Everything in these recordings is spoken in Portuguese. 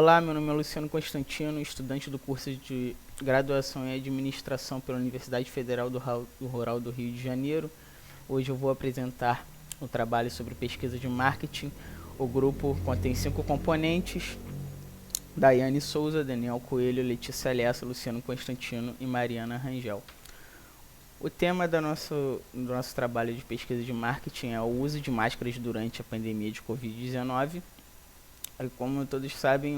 Olá, meu nome é Luciano Constantino, estudante do curso de graduação em administração pela Universidade Federal do Rural do Rio de Janeiro. Hoje eu vou apresentar um trabalho sobre pesquisa de marketing. O grupo contém 5 componentes: Daiane Souza, Daniel Coelho, Letícia Lessa, Luciano Constantino e Mariana Rangel. O tema do nosso trabalho de pesquisa de marketing é o uso de máscaras durante a pandemia de Covid-19. Como todos sabem,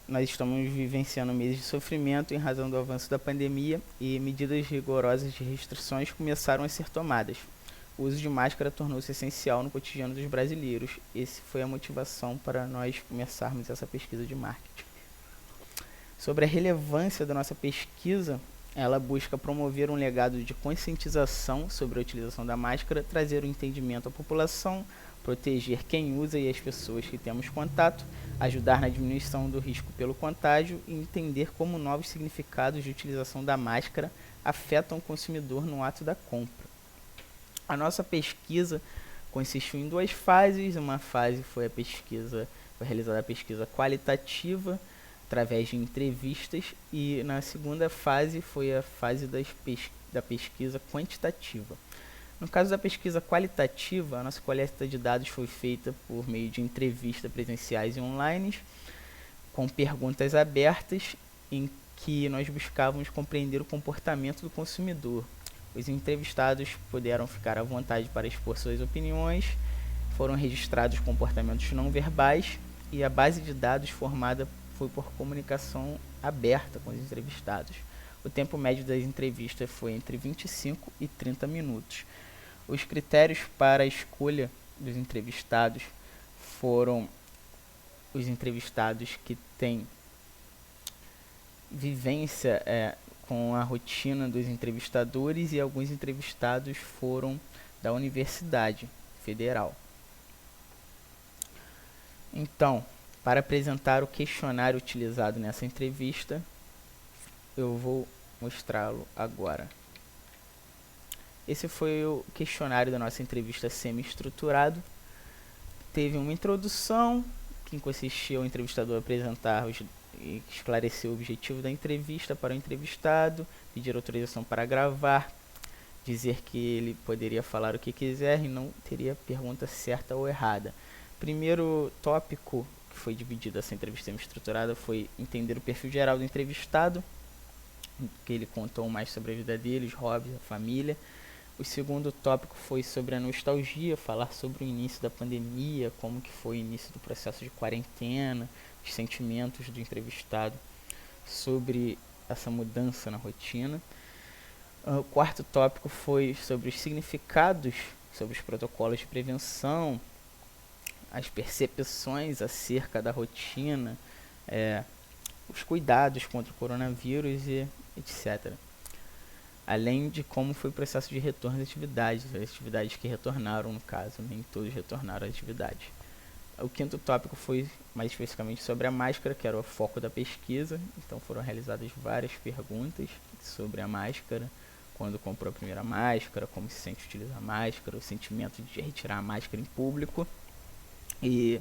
nós estamos vivenciando meses de sofrimento em razão do avanço da pandemia e medidas rigorosas de restrições começaram a ser tomadas. O uso de máscara tornou-se essencial no cotidiano dos brasileiros. Essa foi a motivação para nós começarmos essa pesquisa de marketing. Sobre a relevância da nossa pesquisa, ela busca promover um legado de conscientização sobre a utilização da máscara, trazer o entendimento à população, proteger quem usa e as pessoas que temos contato, ajudar na diminuição do risco pelo contágio e entender como novos significados de utilização da máscara afetam o consumidor no ato da compra. A nossa pesquisa consistiu em 2 fases. Uma fase foi realizada a pesquisa qualitativa, através de entrevistas, e na segunda fase foi a fase da pesquisa quantitativa. No caso da pesquisa qualitativa, a nossa coleta de dados foi feita por meio de entrevistas presenciais e online, com perguntas abertas, em que nós buscávamos compreender o comportamento do consumidor. Os entrevistados puderam ficar à vontade para expor suas opiniões, foram registrados comportamentos não verbais e a base de dados formada foi por comunicação aberta com os entrevistados. O tempo médio das entrevistas foi entre 25 e 30 minutos. Os critérios para a escolha dos entrevistados foram os entrevistados que têm vivência com a rotina dos entrevistadores, e alguns entrevistados foram da Universidade Federal. Então, para apresentar o questionário utilizado nessa entrevista, eu vou mostrá-lo agora. Esse foi o questionário da nossa entrevista semi-estruturado. Teve uma introdução, que consistia o entrevistador apresentar e esclarecer o objetivo da entrevista para o entrevistado, pedir autorização para gravar, dizer que ele poderia falar o que quiser e não teria pergunta certa ou errada. Primeiro tópico que foi dividido essa entrevista semi-estruturada foi entender o perfil geral do entrevistado, que ele contou mais sobre a vida dele, os hobbies, a família. O segundo tópico foi sobre a nostalgia, falar sobre o início da pandemia, como que foi o início do processo de quarentena, os sentimentos do entrevistado sobre essa mudança na rotina. O quarto tópico foi sobre os significados, sobre os protocolos de prevenção, as percepções acerca da rotina, os cuidados contra o coronavírus e etc. Além de como foi o processo de retorno das atividades, as atividades que retornaram, no caso, nem todos retornaram às atividades. O quinto tópico foi mais especificamente sobre a máscara, que era o foco da pesquisa. Então foram realizadas várias perguntas sobre a máscara, quando comprou a primeira máscara, como se sente utilizar a máscara, o sentimento de retirar a máscara em público. E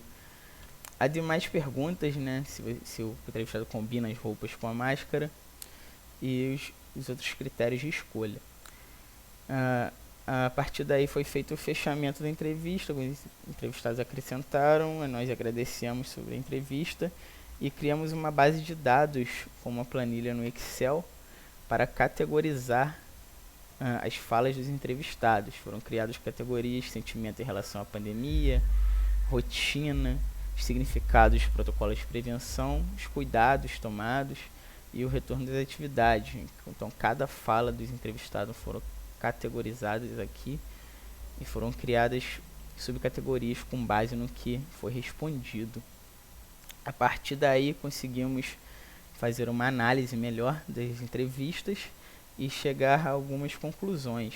há demais perguntas, né, se o entrevistado combina as roupas com a máscara e os outros critérios de escolha. A partir daí foi feito o fechamento da entrevista, os entrevistados acrescentaram, nós agradecemos sobre a entrevista e criamos uma base de dados com uma planilha no Excel para categorizar as falas dos entrevistados. Foram criadas categorias: sentimento em relação à pandemia, rotina, os significados dos protocolos de prevenção, os cuidados tomados e o retorno das atividades. Então, cada fala dos entrevistados foram categorizadas aqui e foram criadas subcategorias com base no que foi respondido. A partir daí, conseguimos fazer uma análise melhor das entrevistas e chegar a algumas conclusões.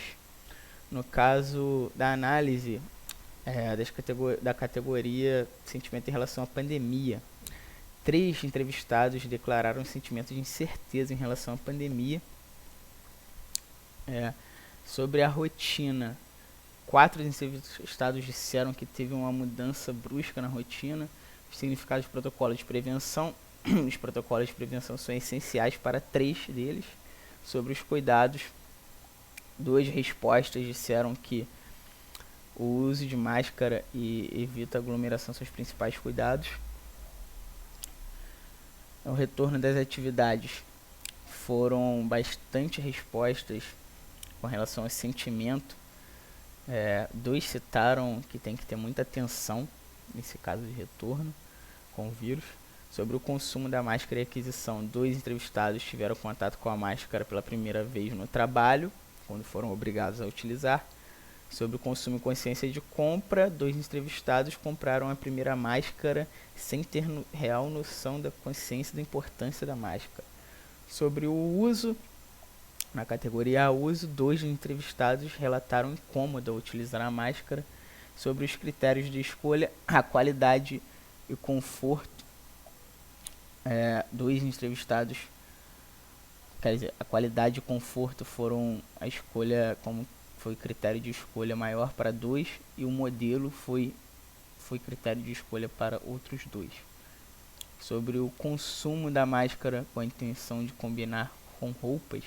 No caso da análise da categoria sentimento em relação à pandemia, 3 entrevistados declararam um sentimento de incerteza em relação à pandemia. Sobre a rotina, 4 entrevistados disseram que teve uma mudança brusca na rotina, Significados de protocolos de prevenção. Os protocolos de prevenção são essenciais para 3 deles. Sobre os cuidados, 2 respostas disseram que o uso de máscara e evita aglomeração são os principais cuidados. O retorno das atividades, foram bastante respostas com relação ao sentimento. 2 citaram que tem que ter muita atenção nesse caso de retorno com o vírus. Sobre o consumo da máscara e aquisição, 2 entrevistados tiveram contato com a máscara pela primeira vez no trabalho, quando foram obrigados a utilizar. Sobre o consumo e consciência de compra, 2 entrevistados compraram a primeira máscara sem ter real noção da consciência da importância da máscara. Sobre o uso, na categoria uso, 2 entrevistados relataram incômodo ao utilizar a máscara. Sobre os critérios de escolha, a qualidade e conforto, 2 entrevistados, quer dizer, a qualidade e conforto foram a escolha, como foi critério de escolha maior para 2, e o modelo foi critério de escolha para outros 2. Sobre o consumo da máscara com a intenção de combinar com roupas,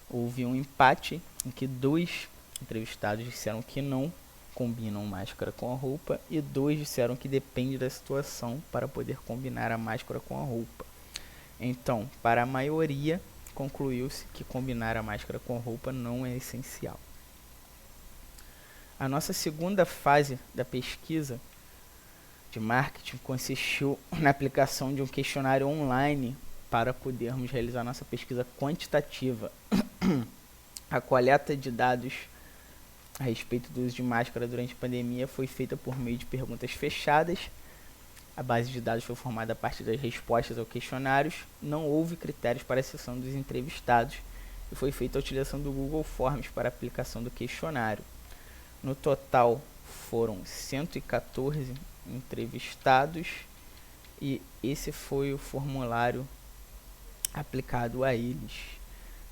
houve um empate em que 2 entrevistados disseram que não combinam máscara com a roupa e 2 disseram que depende da situação para poder combinar a máscara com a roupa. Então, para a maioria, concluiu-se que combinar a máscara com a roupa não é essencial. A nossa segunda fase da pesquisa de marketing consistiu na aplicação de um questionário online para podermos realizar nossa pesquisa quantitativa. A coleta de dados a respeito do uso de máscara durante a pandemia foi feita por meio de perguntas fechadas. A base de dados foi formada a partir das respostas aos questionários. Não houve critérios para a seleção dos entrevistados e foi feita a utilização do Google Forms para a aplicação do questionário. No total, foram 114 entrevistados e esse foi o formulário aplicado a eles.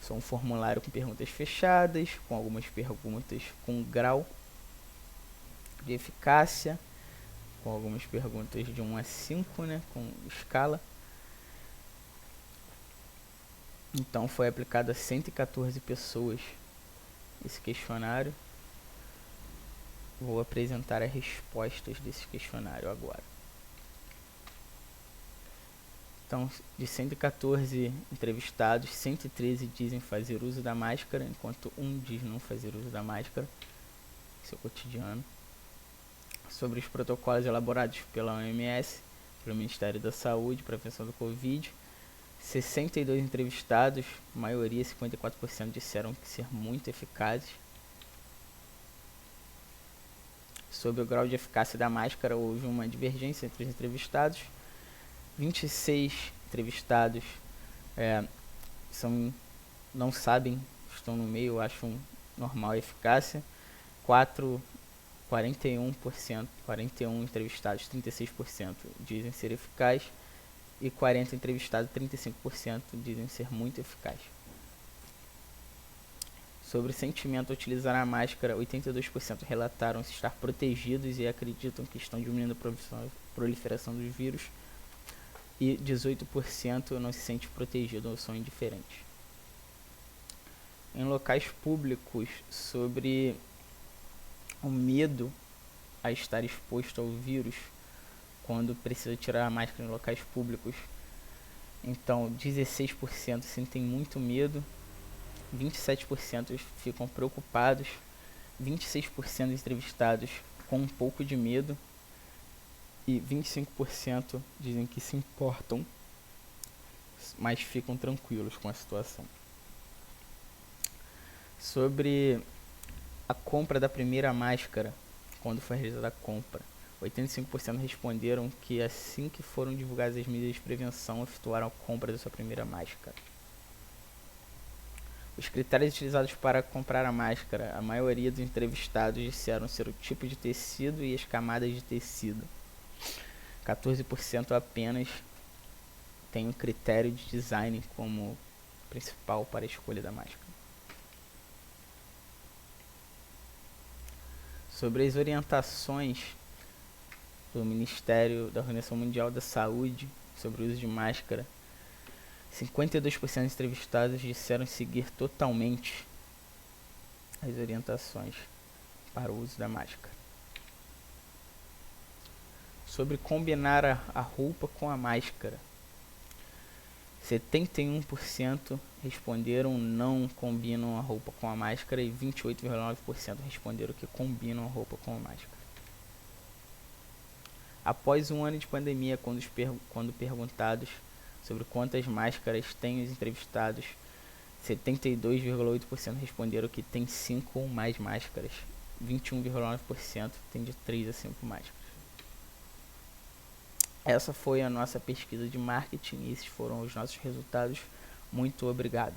São um formulário com perguntas fechadas, com algumas perguntas com grau de eficácia, com algumas perguntas de 1 a 5, né, com escala. Então foi aplicado a 114 pessoas esse questionário. Vou apresentar as respostas desse questionário agora. Então, de 114 entrevistados, 113 dizem fazer uso da máscara, enquanto 1 diz não fazer uso da máscara em seu cotidiano. Sobre os protocolos elaborados pela OMS, pelo Ministério da Saúde, para a prevenção do Covid, 62 entrevistados, a maioria, 54%, disseram que ser muito eficazes. Sobre o grau de eficácia da máscara, houve uma divergência entre os entrevistados. 26 entrevistados não sabem, estão no meio, acham normal a eficácia. 41 entrevistados, 36% dizem ser eficaz. E 40 entrevistados, 35% dizem ser muito eficaz. Sobre o sentimento ao utilizar a máscara, 82% relataram se estar protegidos e acreditam que estão diminuindo a proliferação dos vírus. E 18% não se sente protegido ou são indiferentes. Em locais públicos, sobre o medo a estar exposto ao vírus quando precisa tirar a máscara em locais públicos, então 16% sentem muito medo, 27% ficam preocupados, 26% dos entrevistados com um pouco de medo e 25% dizem que se importam, mas ficam tranquilos com a situação. Sobre a compra da primeira máscara, quando foi realizada a compra, 85% responderam que assim que foram divulgadas as medidas de prevenção, efetuaram a compra da sua primeira máscara. Os critérios utilizados para comprar a máscara, a maioria dos entrevistados disseram ser o tipo de tecido e as camadas de tecido. 14% apenas tem um critério de design como principal para a escolha da máscara. Sobre as orientações do Ministério da Organização Mundial da Saúde sobre o uso de máscara, 52% dos entrevistados disseram seguir totalmente as orientações para o uso da máscara. Sobre combinar a roupa com a máscara, 71% responderam não combinam a roupa com a máscara e 28,9% responderam que combinam a roupa com a máscara. Após um ano de pandemia, quando perguntados sobre quantas máscaras têm os entrevistados, 72,8% responderam que tem 5 ou mais máscaras, 21,9% tem de 3 a 5 máscaras. Essa foi a nossa pesquisa de marketing e esses foram os nossos resultados. Muito obrigado.